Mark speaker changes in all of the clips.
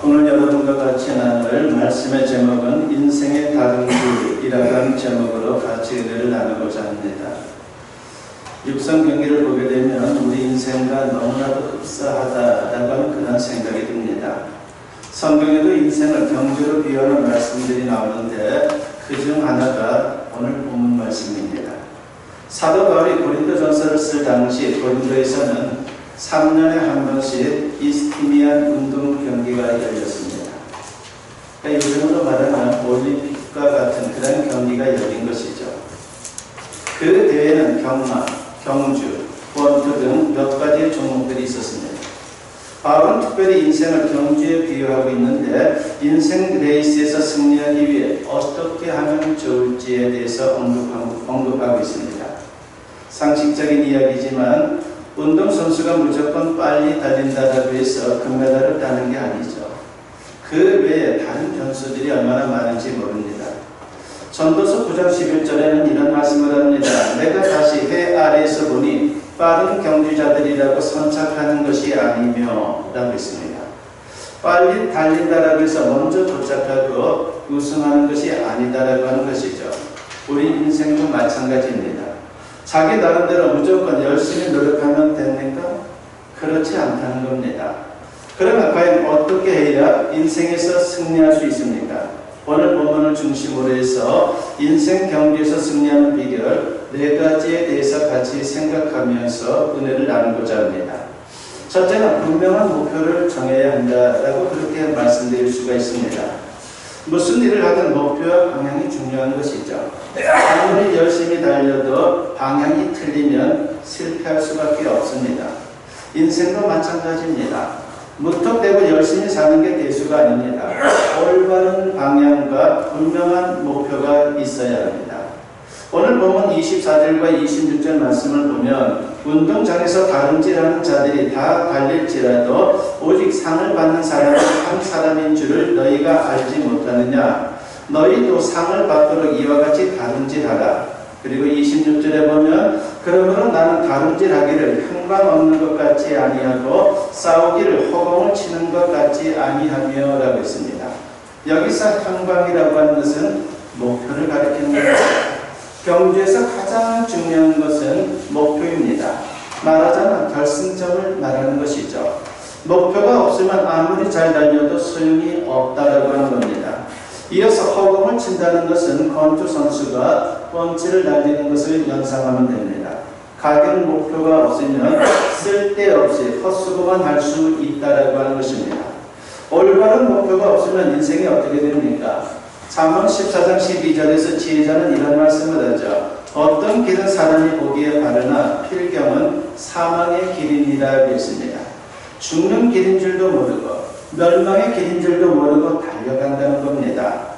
Speaker 1: 오늘 여러분과 같이 나눌 말씀의 제목은 인생의 다른 길이라는 제목으로 같이 은혜를 나누고자 합니다. 육성 경기를 보게 되면 우리 인생과 너무나도 흡사하다라고 하는 그런 생각이 듭니다. 성경에도 인생을 경주로 비유하는 말씀들이 나오는데 그중 하나가 오늘 본문 말씀입니다. 사도 바울이 고린도전서를 쓸 당시 고린도에서는 3년에 한 번씩 이스티미안 운동 경기가 열렸습니다. 그러니까 요즘으로 말하면 올림픽과 같은 그런 경기가 열린 것이죠. 그 대회는 경마, 경주, 권투 등 몇 가지의 종목들이 있었습니다. 바울은 특별히 인생을 경주에 비유하고 있는데 인생 레이스에서 승리하기 위해 어떻게 하면 좋을지에 대해서 언급하고 있습니다. 상식적인 이야기지만 운동선수가 무조건 빨리 달린다고 해서 금메달을 따는 게 아니죠. 그 외에 다른 변수들이 얼마나 많은지 모릅니다. 전도서 9장 11절에는 이런 말씀을 합니다. 내가 다시 해 아래에서 보니 빠른 경주자들이라고 선착하는 것이 아니며 라고 했습니다. 빨리 달린다라고 해서 먼저 도착하고 우승하는 것이 아니다라고 하는 것이죠. 우리 인생도 마찬가지입니다. 자기 나름대로 무조건 열심히 노력하면 됩니까? 그렇지 않다는 겁니다. 그러면 과연 어떻게 해야 인생에서 승리할 수 있습니까? 오늘 본문을 중심으로 해서 인생 경주에서 승리하는 비결 4가지에 대해서 같이 생각하면서 은혜를 나누고자 합니다. 첫째는 분명한 목표를 정해야 한다라고 그렇게 말씀드릴 수가 있습니다. 무슨 일을 하든 목표와 방향이 중요한 것이죠. 아무리 열심히 달려도 방향이 틀리면 실패할 수밖에 없습니다. 인생도 마찬가지입니다. 무턱대고 열심히 사는 게 대수가 아닙니다. 올바른 방향과 분명한 목표가 있어야 합니다. 오늘 보면 24절과 26절 말씀을 보면 운동장에서 다름질하는 자들이 다 달릴지라도 오직 상을 받는 사람은 한 사람인 줄을 너희가 알지 못하느냐. 너희도 상을 받도록 이와 같이 다름질하라. 그리고 26절에 보면 그러므로 나는 다름질하기를 향방 없는 것 같이 아니하고 싸우기를 허공을 치는 것 같지 아니하며 라고 했습니다. 여기서 향방이라고 하는 것은 목표를 가리키는 것입니다. 경주에서 가장 중요한 것은 목표입니다. 말하자면 결승점을 말하는 것이죠. 목표가 없으면 아무리 잘 달려도 소용이 없다라고 하는 겁니다. 이어서 허공을 친다는 것은 권투 선수가 펀치를 날리는 것을 연상하면 됩니다. 가게는 목표가 없으면 쓸데없이 헛수고만 할 수 있다라고 하는 것입니다. 올바른 목표가 없으면 인생이 어떻게 됩니까? 잠언 14장 12절에서 지혜자는 이런 말씀을 하죠. 어떤 길은 사람이 보기에 바르나 필경은 사망의 길입니다. 했습니다. 죽는 길인 줄도 모르고 멸망의 길인 줄도 모르고 달려간다는 겁니다.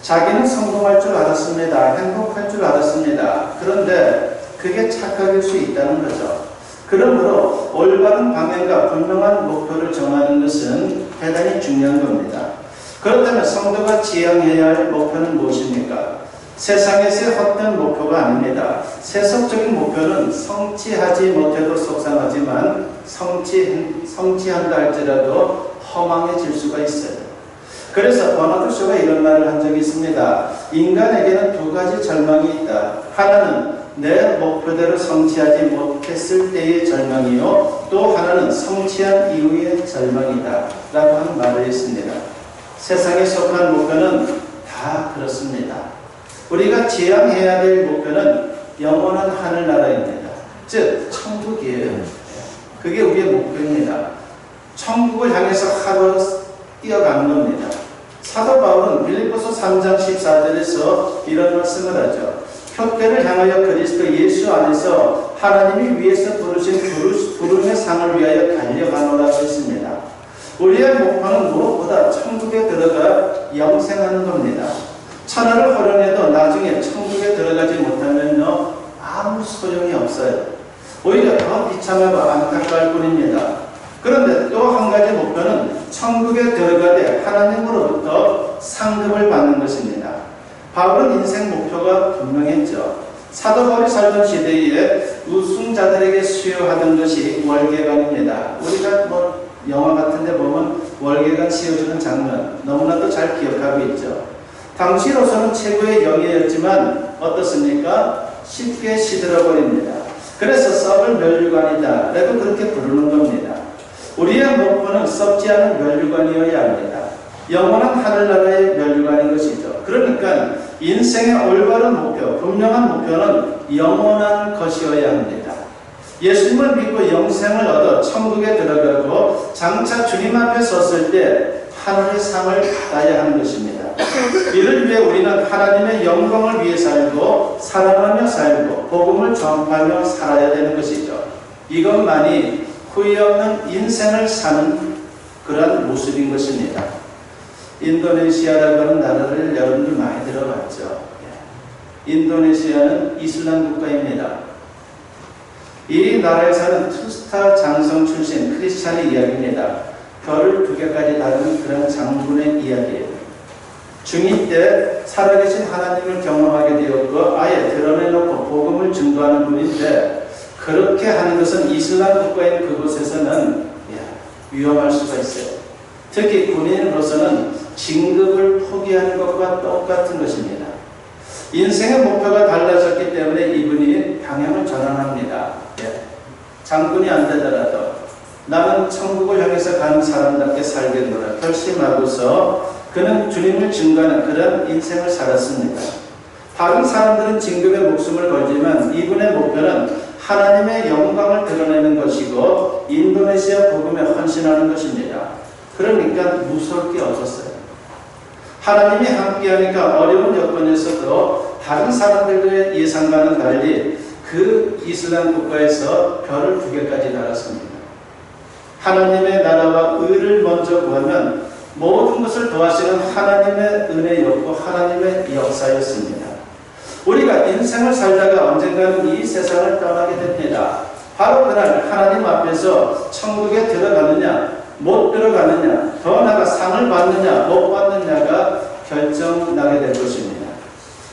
Speaker 1: 자기는 성공할 줄 알았습니다. 행복할 줄 알았습니다. 그런데 그게 착각일 수 있다는 거죠. 그러므로 올바른 방향과 분명한 목표를 정하는 것은 대단히 중요한 겁니다. 그렇다면 성도가 지향해야 할 목표는 무엇입니까? 세상에서의 헛된 목표가 아닙니다. 세속적인 목표는 성취하지 못해도 속상하지만 성취한다 할지라도 허망해질 수가 있어요. 그래서 버나드 쇼가 이런 말을 한 적이 있습니다. 인간에게는 2가지 절망이 있다. 하나는 내 목표대로 성취하지 못했을 때의 절망이요, 또 하나는 성취한 이후의 절망이다 라고 하는 말을 했습니다. 세상에 속한 목표는 다 그렇습니다. 우리가 지향해야 될 목표는 영원한 하늘나라입니다. 즉 천국이에요. 그게 우리의 목표입니다. 천국을 향해서 하루 뛰어가는 겁니다. 사도 바울은 빌립보서 3장 14절에서 이런 말씀을 하죠. 표대를 향하여 그리스도 예수 안에서 하나님이 위에서 부르신 부름의 상을 위하여 달려가노라고 했습니다. 우리의 목표는 무엇보다 천국에 들어가 영생하는 겁니다. 천하를 허령해도 나중에 천국에 들어가지 못하면요 아무 소용이 없어요. 오히려 더 비참하고 안타까울 뿐입니다. 그런데 또 한 가지 목표는 천국에 들어가되 하나님으로부터 상급을 받는 것입니다. 바울은 인생 목표가 분명했죠. 사도 바울이 살던 시대에 우승자들에게 수여하던 것이 월계관입니다. 우리가 영화 같은 데 보면 월계가 씌워주는 장면 너무나도 잘 기억하고 있죠. 당시로서는 최고의 영예였지만 어떻습니까? 쉽게 시들어버립니다. 그래서 썩을 멸류관이다 라고 그렇게 부르는 겁니다. 우리의 목표는 썩지 않은 멸류관이어야 합니다. 영원한 하늘나라의 멸류관인 것이죠. 그러니까 인생의 올바른 목표, 분명한 목표는 영원한 것이어야 합니다. 예수님을 믿고 영생을 얻어 천국에 들어가고 장차 주님 앞에 섰을 때 하늘의 상을 받아야 하는 것입니다. 이를 위해 우리는 하나님의 영광을 위해 살고 사랑하며 살고 복음을 전파하며 살아야 되는 것이죠. 이것만이 후회 없는 인생을 사는 그런 모습인 것입니다. 인도네시아라고 하는 나라를 여러분들 많이 들어봤죠. 인도네시아는 이슬람 국가입니다. 이 나라에 사는 투스타 장성 출신 크리스찬의 이야기입니다. 별을 2개까지 다루는 그런 장군의 이야기예요. 중2 때 살아계신 하나님을 경험하게 되었고 아예 드러내놓고 복음을 증거하는 분인데 그렇게 하는 것은 이슬람 국가인 그곳에서는 위험할 수가 있어요. 특히 군인으로서는 진급을 포기하는 것과 똑같은 것입니다. 인생의 목표가 달라졌기 때문에 이분이 방향을 전환합니다. 장군이 안 되더라도 나는 천국을 향해서 가는 사람답게 살겠노라 결심하고서 그는 주님을 증거하는 그런 인생을 살았습니다. 다른 사람들은 진급에 목숨을 걸지만 이분의 목표는 하나님의 영광을 드러내는 것이고 인도네시아 복음에 헌신하는 것입니다. 그러니까 무서울 게 없었어요. 하나님이 함께하니까 어려운 여건에서도 다른 사람들의 예상과는 달리 그 이슬람 국가에서 별을 2개까지 달았습니다. 하나님의 나라와 의를 먼저 구하면 모든 것을 도와주시는 하나님의 은혜였고 하나님의 역사였습니다. 우리가 인생을 살다가 언젠가는 이 세상을 떠나게 됩니다. 바로 그날 하나님 앞에서 천국에 들어가느냐 못 들어가느냐 더 나아가 상을 받느냐 못 받느냐가 결정나게 될 것입니다.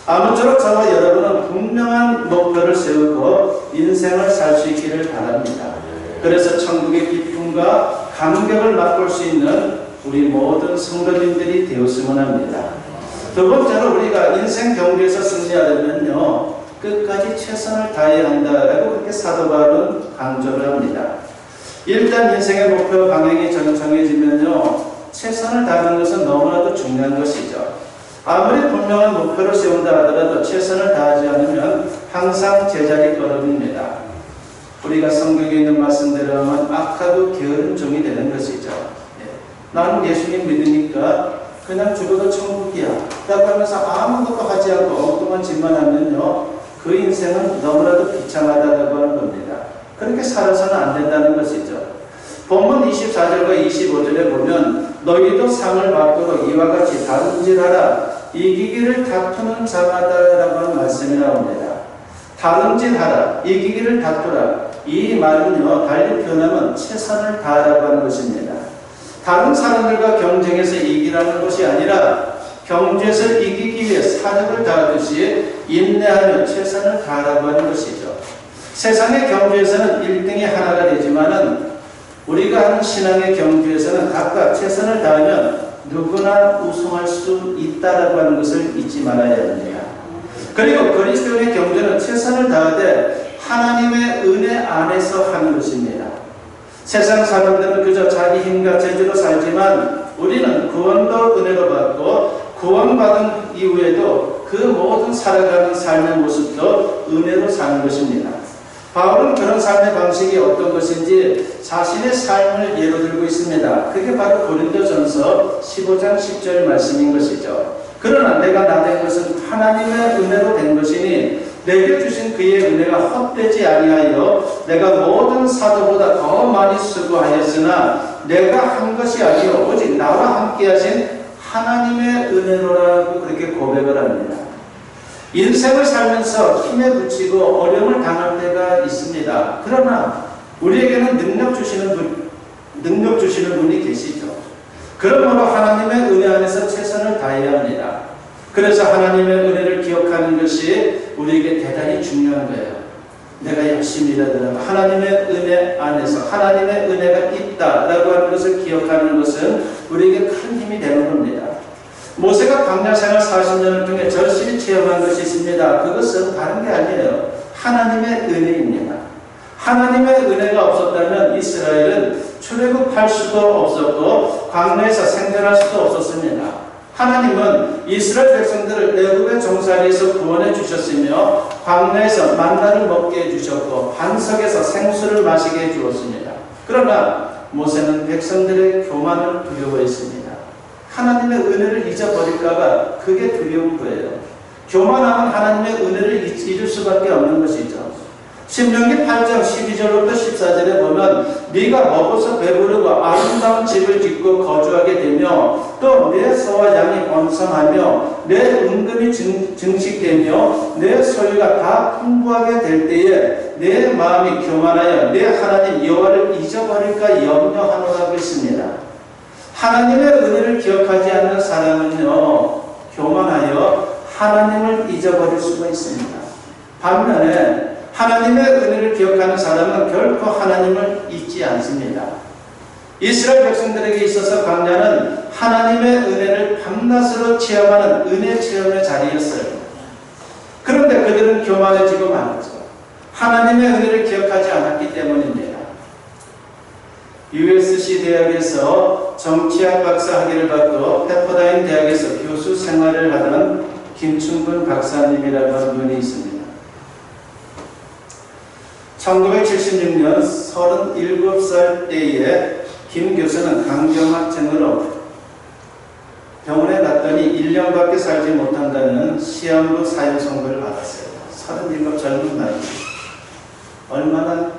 Speaker 1: 아무쪼록 저와 여러분은 분명한 목표를 세우고 인생을 살 수 있기를 바랍니다. 그래서 천국의 기쁨과 감격을 맛볼 수 있는 우리 모든 성도님들이 되었으면 합니다. 두 번째로 우리가 인생 경주에서 승리하려면요 끝까지 최선을 다해야 한다라고 그렇게 사도 바울은 강조를 합니다. 일단 인생의 목표 방향이 정해지면요 최선을 다하는 것은 너무나도 중요한 것이죠. 아무리 분명한 목표를 세운다 하더라도 최선을 다하지 않으면 항상 제자리 걸음입니다. 우리가 성경에 있는 말씀대로 하면 악하고 게으른 종이 되는 것이죠. 나는 예수님 믿으니까 그냥 죽어도 천국이야 라고 하면서 아무것도 하지 않고 엉뚱한 짓만 하면요 그 인생은 너무나도 비참하다고 하는 겁니다. 그렇게 살아서는 안 된다는 것이죠. 본문 24절과 25절에 보면 너희도 상을 받도록 이와 같이 다름질하라 이기기를 다투는 자마다라고 하는 말씀이 나옵니다. 다름질하라 이기기를 다투라 이 말은요 달리 표현하면 최선을 다하라고 하는 것입니다. 다른 사람들과 경쟁해서 이기라는 것이 아니라 경주에서 이기기 위해 사력을 다하듯이 인내하며 최선을 다하라고 하는 것이죠. 세상의 경주에서는 1등이 하나가 되지만은 우리가 하는 신앙의 경주에서는 각각 최선을 다하면 누구나 우승할 수 있다라고 하는 것을 잊지 말아야 합니다. 그리고 그리스도인의 경주는 최선을 다하되 하나님의 은혜 안에서 하는 것입니다. 세상 사람들은 그저 자기 힘과 재주로 살지만 우리는 구원도 은혜로 받고 구원받은 이후에도 그 모든 살아가는 삶의 모습도 은혜로 사는 것입니다. 바울은 그런 삶의 방식이 어떤 것인지 자신의 삶을 예로 들고 있습니다. 그게 바로 고린도전서 15장 10절 말씀인 것이죠. 그러나 내가 나 된 것은 하나님의 은혜로 된 것이니 내게 주신 그의 은혜가 헛되지 아니하여 내가 모든 사도보다 더 많이 수고하였으나 내가 한 것이 아니요 오직 나와 함께 하신 하나님의 은혜로라고 그렇게 고백을 합니다. 인생을 살면서 힘에 부치고 어려움을 당할 때가 있습니다. 그러나 우리에게는 능력 주시는 분이 계시죠. 그러므로 하나님의 은혜 안에서 최선을 다해야 합니다. 그래서 하나님의 은혜를 기억하는 것이 우리에게 대단히 중요한 거예요. 내가 열심히 일하더라도 하나님의 은혜 안에서 하나님의 은혜가 있다라고 하는 것을 기억하는 것은 우리에게 큰 힘이 되는 겁니다. 모세가 광야 생활 40년을 통해 절실히 체험한 것이 있습니다. 그것은 다른 게 아니에요. 하나님의 은혜입니다. 하나님의 은혜가 없었다면 이스라엘은 출애굽할 수도 없었고 광야에서 생존할 수도 없었습니다. 하나님은 이스라엘 백성들을 애굽의 종살이에서 구원해 주셨으며 광야에서 만나를 먹게 해주셨고 반석에서 생수를 마시게 해주었습니다. 그러나 모세는 백성들의 교만을 두려워했습니다. 하나님의 은혜를 잊어버릴까봐 그게 두려운 거예요. 교만하면 하나님의 은혜를 잊을 수밖에 없는 것이죠. 신명기 8장 12절부터 14절에 보면 네가 먹어서 배부르고 아름다운 집을 짓고 거주하게 되며 또 내 소와 양이 번성하며 내 은금이 증식되며 내 소유가 다 풍부하게 될 때에 내 마음이 교만하여 내 하나님 여호와를 잊어버릴까 염려하노라고 했습니다. 하나님의 은혜를 기억하지 않는 사람은요 교만하여 하나님을 잊어버릴 수가 있습니다. 반면에 하나님의 은혜를 기억하는 사람은 결코 하나님을 잊지 않습니다. 이스라엘 백성들에게 있어서 광야는 하나님의 은혜를 밤낮으로 체험하는 은혜 체험의 자리였어요. 그런데 그들은 교만해지고 말았죠. 하나님의 은혜를 기억하지 않았기 때문입니다. USC 대학에서 정치학 박사 학위를 받고 페퍼다인 대학에서 교수 생활을 하던 김충근 박사님이라고 하는 분이 있습니다. 1976년 37살 때에 김 교수는 강경학증으로 병원에 갔더니 1년밖에 살지 못한다는 시한부 사형 선고를 받았어요. 37 젊은 나이. 얼마나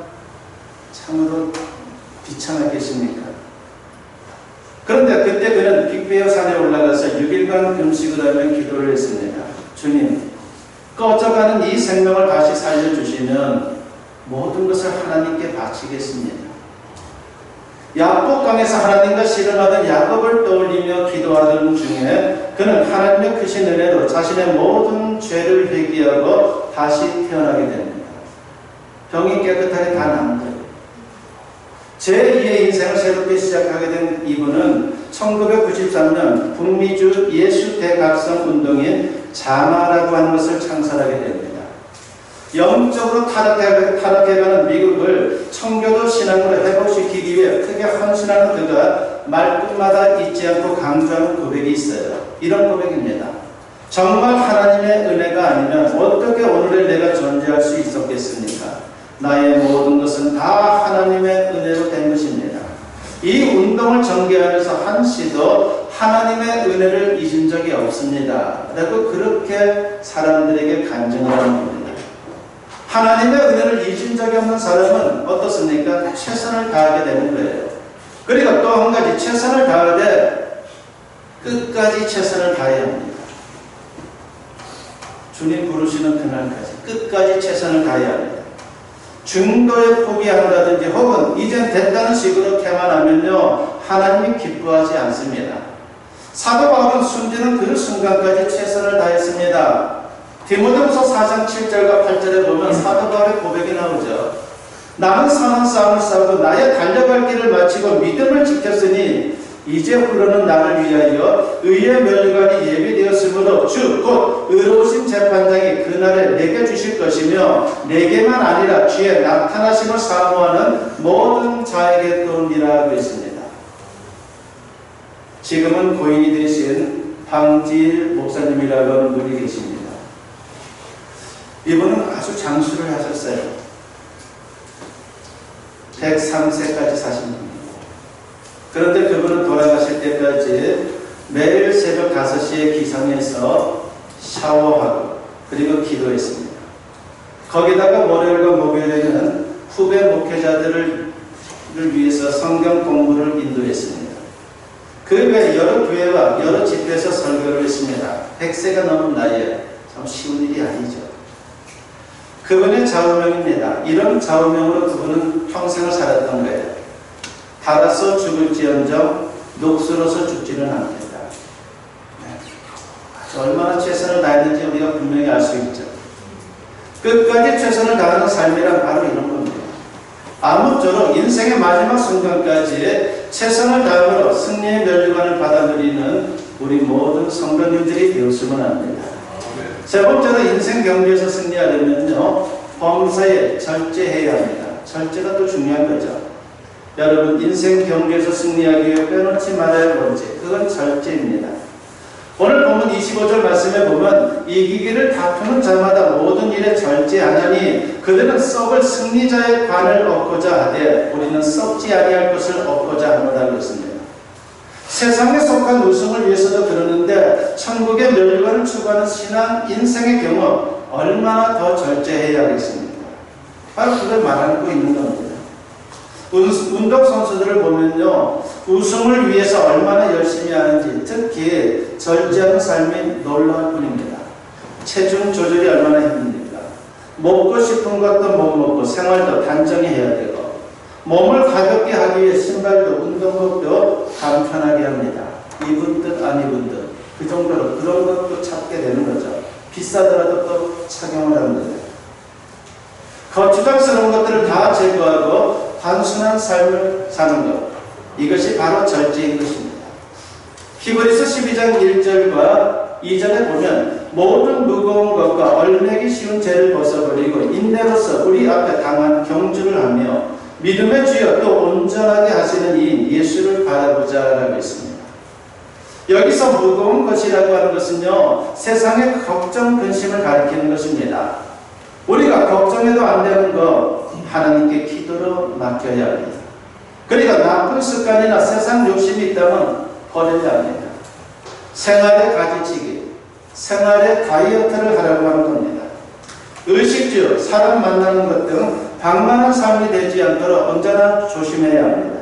Speaker 1: 참으로 비참했겠습니까? 그런데 그때 그는 빅베어 산에 올라가서 6일간 금식을 하며 기도를 했습니다. 주님, 꺼져가는 이 생명을 다시 살려주시면 모든 것을 하나님께 바치겠습니다. 야복강에서 하나님과 씨름하던 야곱을 떠올리며 기도하던 중에 그는 하나님의 크신 은혜로 자신의 모든 죄를 회개하고 다시 태어나게 됩니다. 병이 깨끗하게 다 나은 거예요. 제2의 인생을 새롭게 시작하게 된 이분은 1993년 북미주 예수 대각성 운동인 자마라고 하는 것을 창설하게 됩니다. 영적으로 타락해가는 미국을 청교도 신앙으로 회복시키기 위해 크게 헌신하는 그가 말끝마다 잊지 않고 강조하는 고백이 있어요. 이런 고백입니다. 정말 하나님의 은혜가 아니면 어떻게 오늘의 내가 존재할 수 있었겠습니까? 나의 모든 것은 다 하나님의 은혜로 된 것입니다. 이 운동을 전개하면서 한시도 하나님의 은혜를 잊은 적이 없습니다. 라고 그렇게 사람들에게 간증을 하는 겁니다. 하나님의 은혜를 잊은 적이 없는 사람은 어떻습니까? 최선을 다하게 되는 거예요. 그리고 또 한 가지 최선을 다하되 끝까지 최선을 다해야 합니다. 주님 부르시는 그날까지 끝까지 최선을 다해야 합니다. 중도에 포기한다든지 혹은 이젠 됐다는 식으로 태만하면요 하나님이 기뻐하지 않습니다. 사도 바울은 숨지는 그 순간까지 최선을 다했습니다. 디모데후서 4장 7절과 8절에 보면 사도 바울의 고백이 나오죠. 나는 선한 싸움을 싸우고 나의 달려갈 길을 마치고 믿음을 지켰으니 이제 후로는 나를 위하여 의의 면류관이 예비되었으므로 주 곧 의로우신 재판장이 그날에 내게 주실 것이며 내게만 아니라 주의 나타나심을 사모하는 모든 자에게 또니라 했습니다. 지금은 고인이 되신 방지일 목사님이라고 하는 분이 계십니다. 이분은 아주 장수를 하셨어요. 103세까지 사신 분입니다. 그런데 그분은 돌아가실 때까지 매일 새벽 5시에 기상해서 샤워하고 그리고 기도했습니다. 거기다가 월요일과 목요일에는 후배 목회자들을 위해서 성경 공부를 인도했습니다. 그 외에 여러 교회와 여러 집회에서 설교를 했습니다. 100세가 넘은 나이에 참 쉬운 일이 아니죠. 그분의 좌우명입니다. 이런 좌우명으로 그분은 평생을 살았던 거예요. 달아서 죽을지언정 녹슬어서 죽지는 않겠다. 얼마나 최선을 다했는지 우리가 분명히 알 수 있죠. 끝까지 최선을 다하는 삶이란 바로 이런 겁니다. 아무쪼록 인생의 마지막 순간까지 최선을 다함으로 승리의 면류관을 받아 누리는 우리 모든 성도님들이 되었으면 합니다. 세 번째로 인생 경주에서 승리하려면요, 범사에 절제해야 합니다. 절제가 또 중요한 거죠. 여러분, 인생 경주에서 승리하기 위해 빼놓지 말아야 할 번째, 그건 절제입니다. 오늘 본문 25절 말씀에 보면 이기기를 다투는 자마다 모든 일에 절제하나니 그들은 썩을 승리자의 관을 얻고자 하되 우리는 썩지 아니할 것을 얻고자 하노라 그랬습니다. 세상에 속한 우승을 위해서도 그러는데 천국의 멸류관을 추구하는 신앙 인생의 경우 얼마나 더 절제해야겠습니까? 바로 그걸 말하고 있는 겁니다. 운동선수들을 보면요, 우승을 위해서 얼마나 열심히 하는지, 특히 절제하는 삶이 놀라울 뿐입니다. 체중 조절이 얼마나 힘듭니까? 먹고 싶은 것도 못 먹고 생활도 단정히 해야 되고, 몸을 가볍게 하기 위해 신발도 운동복도 간편하게 합니다. 입은 듯 안 입은 듯, 그 정도로 그런 것도 찾게 되는 거죠. 비싸더라도 또 착용을 하는 거죠. 거추장스러운 것들을 다 제거하고 단순한 삶을 사는 것, 이것이 바로 절제인 것입니다. 히브리서 12장 1절과 2절에 보면 모든 무거운 것과 얼매기 쉬운 죄를 벗어버리고 인내로서 우리 앞에 당한 경주를 하며 믿음의 주여 또 온전하게 하시는 이인 예수를 바라보자 라고 있습니다. 여기서 무거운 것이라고 하는 것은요, 세상의 걱정, 근심을 가리키는 것입니다. 우리가 걱정해도 안 되는 거 하나님께 기도로 맡겨야 합니다. 그러니까 나쁜 습관이나 세상 욕심이 있다면 버려야 합니다. 생활의 가지치기, 생활의 다이어트를 하라고 하는 겁니다. 의식주, 사람 만나는 것 등 방만한 삶이 되지 않도록 언제나 조심해야 합니다.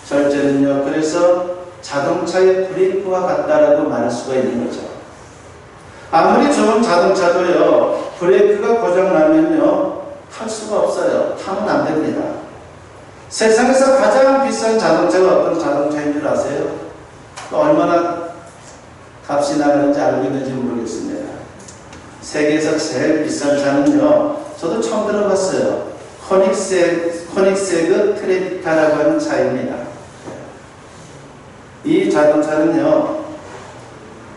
Speaker 1: 절제는요, 그래서 자동차의 브레이크와 같다라고 말할 수가 있는 거죠. 아무리 좋은 자동차도요, 브레이크가 고장나면요, 탈 수가 없어요. 타면 안 됩니다. 세상에서 가장 비싼 자동차가 어떤 자동차인 줄 아세요? 또 얼마나 값이 나가는지 알고 있는지 모르겠습니다. 세계에서 제일 비싼 차는요, 저도 처음 들어봤어요. 코닉세그 트레비카라고 하는 차입니다. 이 자동차는요,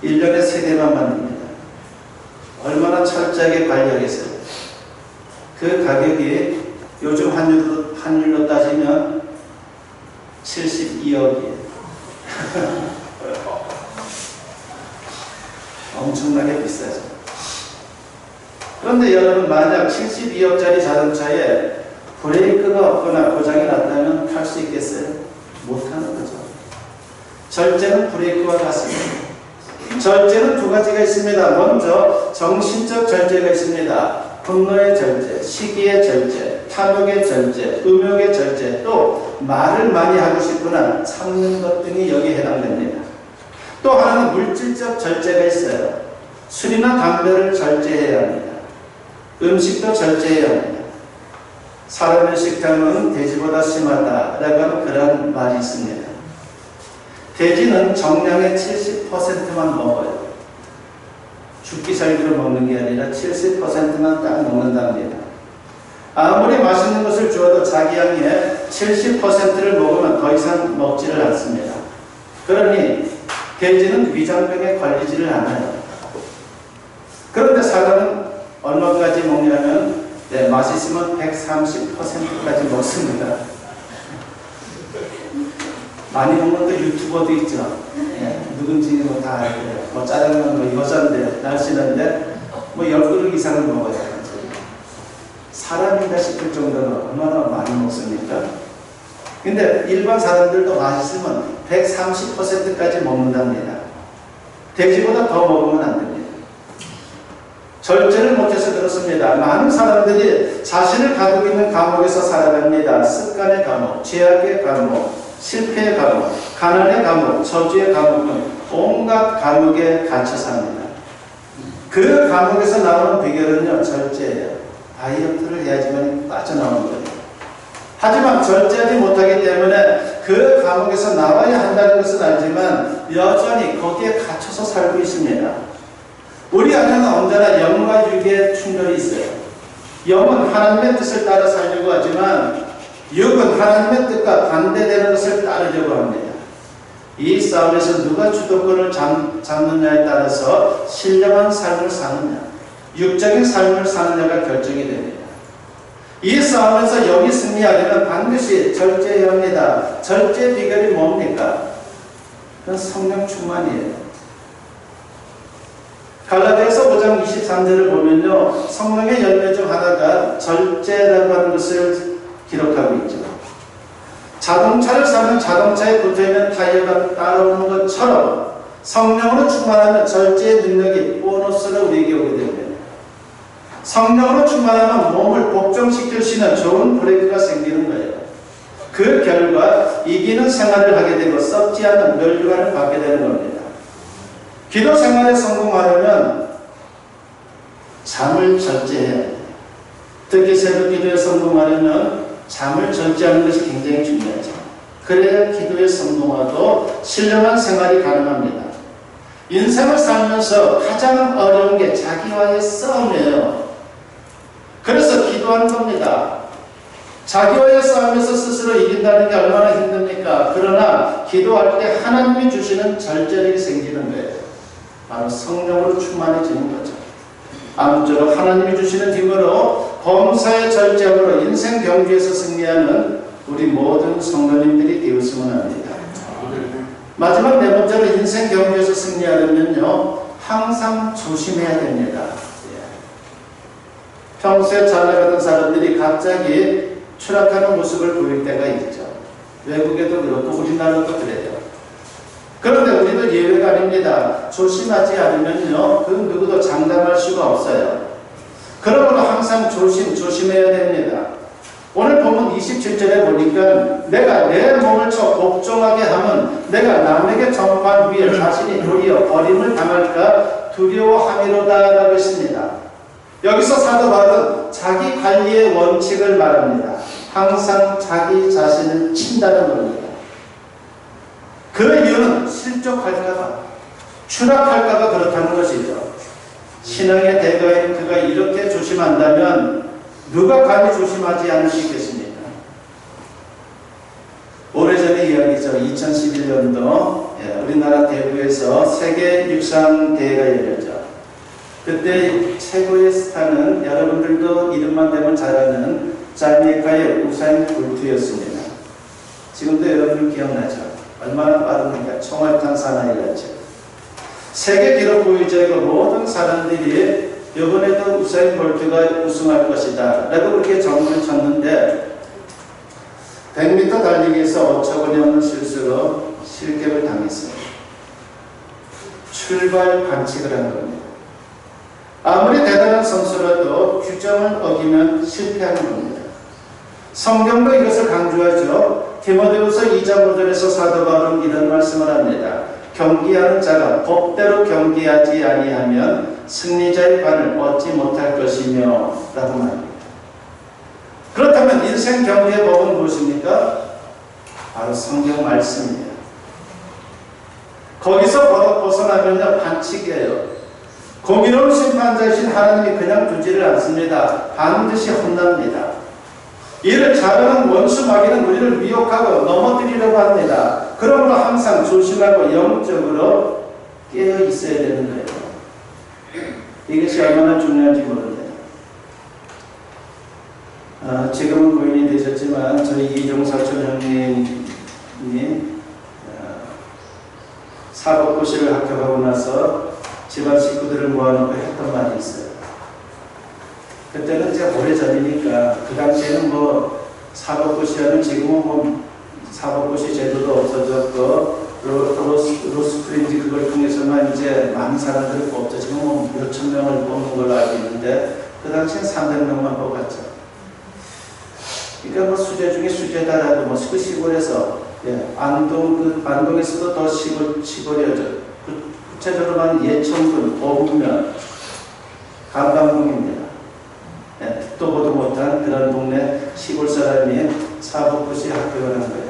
Speaker 1: 1년에 3대만 만듭니다. 얼마나 철저하게 관리하겠어요. 그 가격이 요즘 환율로 따지면 72억이에요. 엄청나게 비싸죠. 그런데 여러분, 만약 72억짜리 자동차에 브레이크가 없거나 고장이 났다면 탈 수 있겠어요? 못하는 거죠. 절제는 브레이크와 같습니다. 절제는 두 가지가 있습니다. 먼저 정신적 절제가 있습니다. 분노의 절제, 시기의 절제, 탐욕의 절제, 음욕의 절제, 또 말을 많이 하고 싶거나 참는 것 등이 여기에 해당됩니다. 또 하나는 물질적 절제가 있어요. 술이나 담배를 절제해야 합니다. 음식도 절제해야 합니다. 사람의 식탐은 돼지보다 심하다라고 하는 그런 말이 있습니다. 돼지는 정량의 70%만 먹어요. 죽기 살기로 먹는 게 아니라 70%만 딱 먹는답니다. 아무리 맛있는 것을 주어도 자기 양의 70%를 먹으면 더 이상 먹지를 않습니다. 그러니 돼지는 위장병에 걸리지를 않아요. 그런데 사람은 얼마까지 먹냐면 맛있으면 130%까지 먹습니다. 많이 먹는 또 유튜버도 있죠. 누군지 뭐 다 알고요. 뭐 짜장면 뭐 여잔데 날씬한데 뭐 10그릇 이상을 먹어요. 사람인가 싶을 정도로 얼마나 많이 먹습니까? 근데 일반 사람들도 맛있으면 130%까지 먹는답니다. 돼지보다 더 먹으면 안 됩니다. 절제를 못해서 그렇습니다. 많은 사람들이 자신을 가두고 있는 감옥에서 살아갑니다. 습관의 감옥, 죄악의 감옥, 실패의 감옥, 가난의 감옥, 저주의 감옥 등 온갖 감옥에 갇혀 삽니다. 그 감옥에서 나오는 비결은요, 절제예요. 다이어트를 해야지만 빠져나오는 거예요. 하지만 절제하지 못하기 때문에 그 감옥에서 나와야 한다는 것은 알지만 여전히 거기에 갇혀서 살고 있습니다. 우리 안에는 언제나 영과 육의 충돌이 있어요. 영은 하나님의 뜻을 따라 살려고 하지만 육은 하나님의 뜻과 반대되는 것을 따르려고 합니다. 이 싸움에서 누가 주도권을 잡느냐에 따라서 신령한 삶을 사느냐, 육적인 삶을 사느냐가 결정이 됩니다. 이 싸움에서 영이 승리하려면 반드시 절제해야 합니다. 절제 비결이 뭡니까? 그건 성령 충만이에요. 갈라디아서 5장 23절을 보면요, 성령의 열매 중 하나가 절제라고 하는 것을 기록하고 있죠. 자동차를 사면 자동차에 붙어있는 타이어가 따라오는 것처럼 성령으로 충만하면 절제의 능력이 보너스로 우리에게 오게 됩니다. 성령으로 충만하면 몸을 복종시킬 수 있는 좋은 브레이크가 생기는 거예요. 그 결과 이기는 생활을 하게 되고 썩지 않는 멸류관을 받게 되는 겁니다. 기도 생활에 성공하려면 잠을 절제해야 해요. 특히 새벽 기도에 성공하려면 잠을 절제하는 것이 굉장히 중요하죠. 그래야 기도에 성공하고 신령한 생활이 가능합니다. 인생을 살면서 가장 어려운 게 자기와의 싸움이에요. 그래서 기도하는 겁니다. 자기와의 싸움에서 스스로 이긴다는 게 얼마나 힘듭니까? 그러나 기도할 때 하나님이 주시는 절제력이 생기는 거예요. 바로 성령으로 충만해지는 거죠. 아무쪼록 하나님이 주시는 힘으로 범사의 절제함으로 인생 경주에서 승리하는 우리 모든 성도님들이 되었으면 합니다. 마지막 네 번째로 인생 경주에서 승리하려면요, 항상 조심해야 됩니다. 평소에 잘 나가던 사람들이 갑자기 추락하는 모습을 보일 때가 있죠. 외국에도 그렇고 우리나라도 그래요. 그런데 우리도 예외가 아닙니다. 조심하지 않으면요, 그 누구도 장담할 수가 없어요. 그러므로 항상 조심해야 됩니다. 오늘 본문 27절에 보니까 내가 내 몸을 쳐 복종하게 하면 내가 남에게 전파한 후에 자신이 도리어 버림을 당할까 두려워함이로다 라고 했습니다. 여기서 사도 바울은 자기 관리의 원칙을 말합니다. 항상 자기 자신을 친다는 겁니다. 그 이유는 실족할까봐, 추락할까봐 그렇다는 것이죠. 신앙의 대가인 그가 이렇게 조심한다면 누가 감히 조심하지 않을 수 있겠습니까? 오래전의 이야기죠. 2011년도 우리나라 대구에서 세계 육상대회가 열렸죠. 그때 최고의 스타는 여러분들도 이름만 대면 잘 아는 자메이카의 우사인 볼트였습니다. 지금도 여러분 기억나죠? 얼마나 빠릅니까? 총알탄 사나이였죠. 세계 기록 보유자이고 모든 사람들이 이번에도 우사인 볼트가 우승할 것이다 라고 그렇게 정부를 쳤는데 100m 달리기에서 어처구니 없는 실수로 실격을 당했습니다. 출발 반칙을 한 겁니다. 아무리 대단한 선수라도 규정을 어기면 실패하는 겁니다. 성경도 이것을 강조하죠. 디모데후서 2장 5절에서 사도 바울은 이런 말씀을 합니다. 경기하는 자가 법대로 경기하지 아니하면 승리자의 판을 얻지 못할 것이며 라고 말합니다. 그렇다면 인생 경기의 법은 무엇입니까? 바로 성경 말씀입니다. 거기서 벗어나면요, 반칙이에요. 공의로운 심판자이신 하나님이 그냥 두지를 않습니다. 반드시 혼납니다. 이를 잘하는 원수 마귀는 우리를 미혹하고 넘어뜨리려고 합니다. 그러므로 항상 조심하고 영적으로 깨어 있어야 되는 거예요. 이것이 얼마나 중요한지 모릅니다. 지금은 고인이 되셨지만 저희 이종사촌 형님이 사법고시를 합격하고 나서 집안 식구들을 모아놓고 했던 말이 있어요. 그때는 이제 오래전이니까 그 당시에는 뭐 사법고시 하면 지금은 뭐 사법고시 제도도 없어졌고 로스쿨인지 그걸 통해서만 이제 많은 사람들을 뽑죠. 지금 뭐 몇천 명을 뽑는 걸로 알고 있는데 그 당시엔 300명만 뽑았죠. 그러니까 뭐 수재 중에 수재다라고 뭐 그 시골에서 안동에서도 더 시골이었죠. 구체적으로는 예천군, 오북면, 감방동입니다. 듣도 보도 못한 그런 동네 시골 사람이 사법고시 합격을 한 거예요.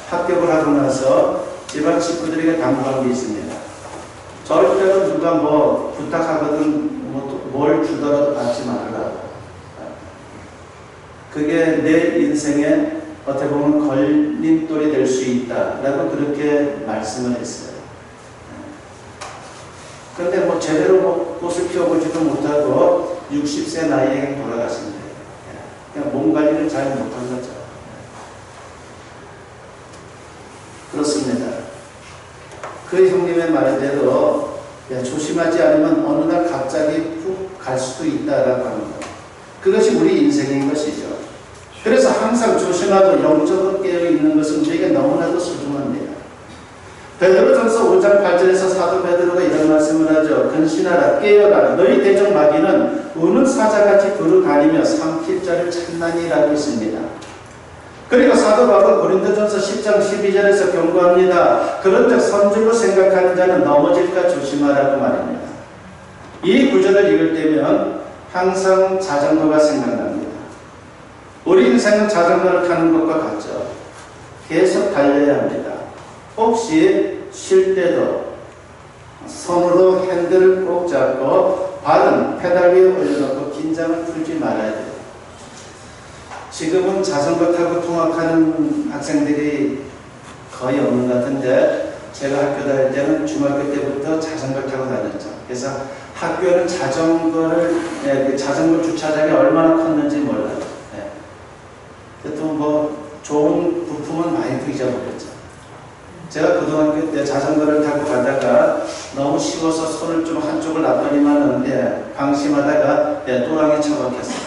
Speaker 1: 합격을 하고 나서 집안 식구들에게 당부한 게 있습니다. 절대로 누가 뭐 부탁하거든 뭘 주더라도 받지 말라. 그게 내 인생에 어떻게 보면 걸림돌이 될 수 있다라고 그렇게 말씀을 했어요. 그런데 뭐 제대로 꽃을 피워보지도 못하고 60세 나이에 돌아가신 거예요. 그냥 몸 관리를 잘 못한 거죠. 그렇습니다. 그 형님의 말대로 조심하지 않으면 어느 날 갑자기 훅 갈 수도 있다라고 하는 것. 그것이 우리 인생인 것이죠. 그래서 항상 조심하고 영적으로 깨어있는 것은 우리에게 너무나도 소중합니다. 베드로전서 5장 8절에서 사도 베드로가 이런 말씀을 하죠. 근신하라 깨어라 너희 대적 마귀는 우는 사자같이 두루다니며 삼킬 자를 찾나니라고 있습니다. 그리고 사도 바울은 고린도전서 10장 12절에서 경고합니다. 그런즉 선줄로 생각하는 자는 넘어질까 조심하라고 말합니다. 이 구절을 읽을 때면 항상 자전거가 생각납니다. 우리 인생은 자전거를 타는 것과 같죠. 계속 달려야 합니다. 혹시 쉴 때도 손으로 핸들을 꼭 잡고 발은 페달 위에 올려놓고 긴장을 풀지 말아야 돼요. 지금은 자전거 타고 통학하는 학생들이 거의 없는 것 같은데 제가 학교 다닐 때는 중학교 때부터 자전거 타고 다녔죠. 그래서 학교는 자전거 주차장이 얼마나 컸는지 몰라요. 또 뭐 좋은 부품은 많이 잊어버렸죠. 제가 고등학교 때 자전거를 타고 가다가 너무 쉬워서 손을 좀 한쪽을 놔버리면 방심하다가 또랑에 처박혔어요.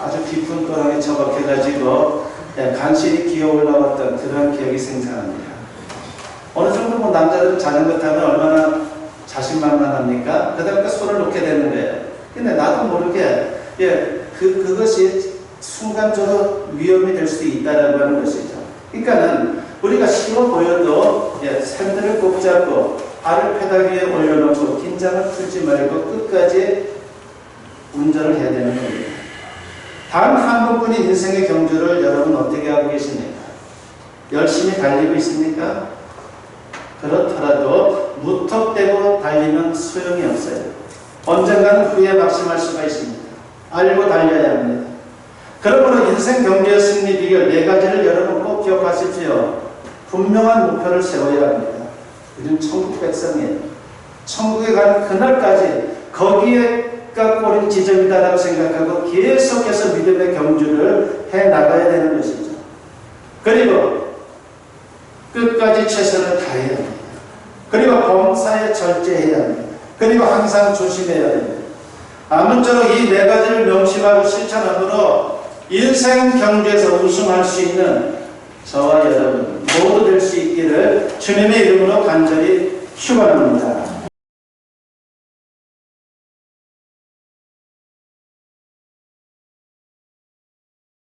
Speaker 1: 아주 깊은 또랑에 처박혀가지고 간신히 기어 올라왔던 그런 기억이 생생합니다. 어느 정도 뭐 남자들은 자전거 타면 얼마나 자신만만합니까? 그다음에 손을 놓게 되는 거예요. 근데 나도 모르게 그것이 순간적으로 위험이 될 수도 있다라고 하는 것이죠. 그러니까는 우리가 쉬워 보여도 핸들을 꼭 잡고 발을 페달 위에 올려놓고 긴장을 풀지 말고 끝까지 운전을 해야 되는 겁니다. 단 한 번뿐인 인생의 경주를 여러분 어떻게 하고 계십니까? 열심히 달리고 있습니까? 그렇더라도 무턱대고 달리면 소용이 없어요. 언젠가는 후에 막심할 수가 있습니다. 알고 달려야 합니다. 그러므로 인생 경주의 승리 비결 4가지를 여러분 꼭 기억하십시오. 분명한 목표를 세워야 합니다. 우리는 천국 백성이에요. 천국에 가는 그날까지 거기에가 꼬린 지점이다라고 생각하고 계속해서 믿음의 경주를 해나가야 되는 것이죠. 그리고 끝까지 최선을 다해야 합니다. 그리고 범사에 절제해야 합니다. 그리고 항상 조심해야 됩니다. 아무쪼록 이 4가지를 명심하고 실천함으로 인생 경주에서 우승할 수 있는 저와 여러분 모두 될 수 있기를 주님의 이름으로 간절히 축원합니다.